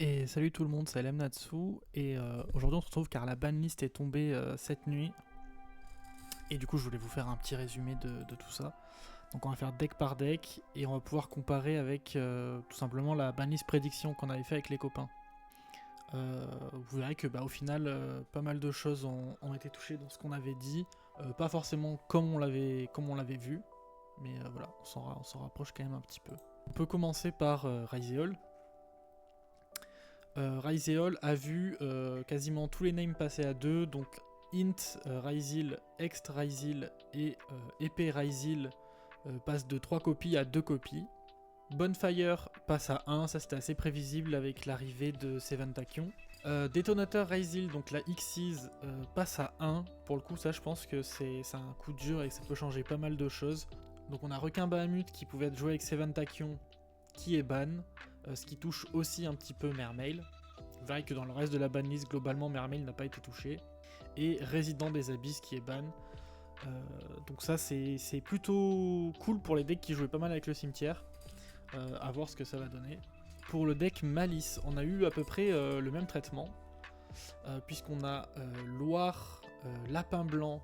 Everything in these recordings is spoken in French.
Et salut tout le monde, c'est Lemnatsu et aujourd'hui on se retrouve car la banlist est tombée cette nuit et du coup je voulais vous faire un petit résumé de tout ça. Donc on va faire deck par deck et on va pouvoir comparer avec tout simplement la banlist prédiction qu'on avait fait avec les copains. Vous verrez que au final pas mal de choses ont été touchées dans ce qu'on avait dit, pas forcément comme on l'avait vu, mais voilà, on s'en rapproche quand même un petit peu. On peut commencer par Ryzeol. Ryzeol a vu quasiment tous les names passer à 2, donc Int Ryzeal, Ext Ryzeal et Épée Ryzeal passent de 3 copies à 2 copies. Bonfire passe à 1, ça c'était assez prévisible avec l'arrivée de Seven Tachyon. Detonator Ryzeal, donc la Xyz, passe à 1. Pour le coup, ça je pense que c'est un coup dur et que ça peut changer pas mal de choses. Donc on a Requin Bahamut qui pouvait être joué avec Seven Tachyon qui est ban, ce qui touche aussi un petit peu Mermail. Vous verrez que dans le reste de la banlist, globalement, Mermail n'a pas été touché. Et Résident des Abysses qui est ban. Donc ça, c'est plutôt cool pour les decks qui jouaient pas mal avec le cimetière. À voir ce que ça va donner. Pour le deck Malice, on a eu à peu près le même traitement. Puisqu'on a Loire, Lapin Blanc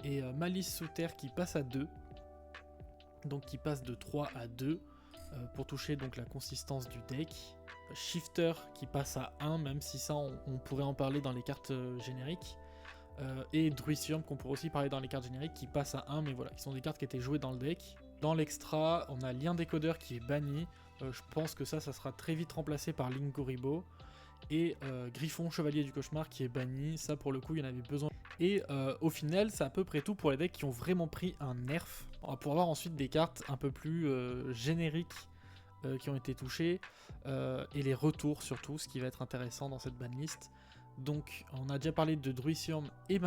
et Malice sous terre qui passent à 2. Donc qui passent de 3 à 2. Pour toucher donc la consistance du deck. Shifter qui passe à 1, même si ça on pourrait en parler dans les cartes génériques. Et Druisium qu'on pourrait aussi parler dans les cartes génériques qui passe à 1, mais voilà, qui sont des cartes qui étaient jouées dans le deck. Dans l'extra, on a Lien Décodeur qui est banni. Je pense que ça sera très vite remplacé par Lingoribo. Et Griffon Chevalier du Cauchemar qui est banni. Ça pour le coup, il y en avait besoin. Et au final, c'est à peu près tout pour les decks qui ont vraiment pris un nerf. On va pouvoir avoir ensuite des cartes un peu plus génériques qui ont été touchées. Et les retours surtout, ce qui va être intéressant dans cette banlist. Donc on a déjà parlé de Druisium et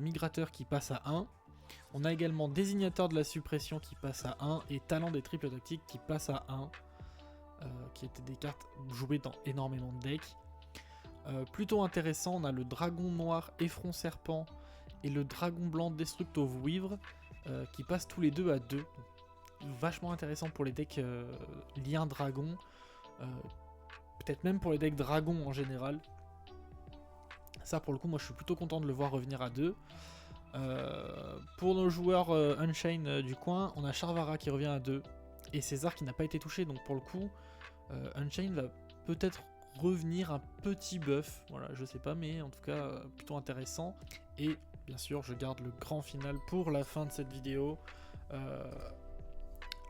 Migrateur qui passe à 1. On a également Désignateur de la Suppression qui passe à 1. Et Talent des Triples Tactiques qui passe à 1. Qui étaient des cartes jouées dans énormément de decks. Plutôt intéressant, on a le Dragon Noir Effron Serpent et le Dragon Blanc Destructo Vouivre qui passent tous les deux à 2. Vachement intéressant pour les decks Lien Dragon. Peut-être même pour les decks Dragon en général. Ça pour le coup, moi je suis plutôt content de le voir revenir à 2. Pour nos joueurs Unchained du coin, on a Charvara qui revient à 2. Et César qui n'a pas été touché, donc pour le coup, Unchained va peut-être revenir un petit buff, voilà, je sais pas, mais en tout cas plutôt intéressant. Et bien sûr, je garde le grand final pour la fin de cette vidéo.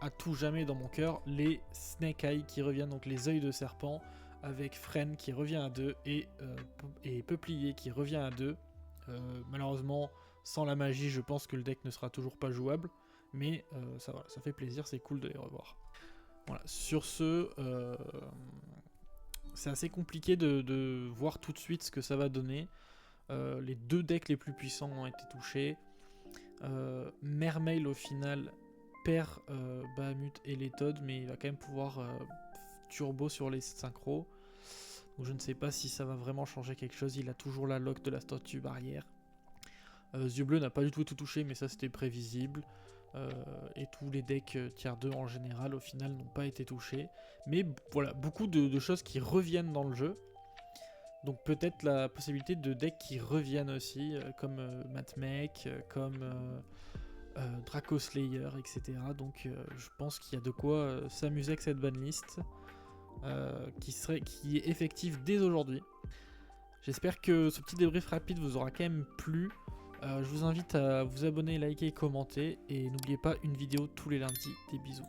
À tout jamais dans mon cœur, les Snake Eye qui reviennent, donc les yeux de serpent, avec Fren qui revient à 2 et Peuplier qui revient à 2. Malheureusement, sans la magie, je pense que le deck ne sera toujours pas jouable, mais ça fait plaisir, c'est cool de les revoir. Voilà, sur ce, c'est assez compliqué de voir tout de suite ce que ça va donner. Les deux decks les plus puissants ont été touchés. Mermail au final perd Bahamut et les Todd, mais il va quand même pouvoir turbo sur les synchros. Donc je ne sais pas si ça va vraiment changer quelque chose. Il a toujours la lock de la statue barrière. Yeux Bleu n'a pas du tout tout touché, mais ça c'était prévisible. Et tous les decks tier 2 en général au final n'ont pas été touchés. Mais voilà, beaucoup de choses qui reviennent dans le jeu. Donc peut-être la possibilité de decks qui reviennent aussi, comme Matmech, comme Draco Slayer, etc. Donc je pense qu'il y a de quoi s'amuser avec cette banlist qui est effective dès aujourd'hui. J'espère que ce petit débrief rapide vous aura quand même plu. Je vous invite à vous abonner, liker, commenter et n'oubliez pas une vidéo tous les lundis. Des bisous.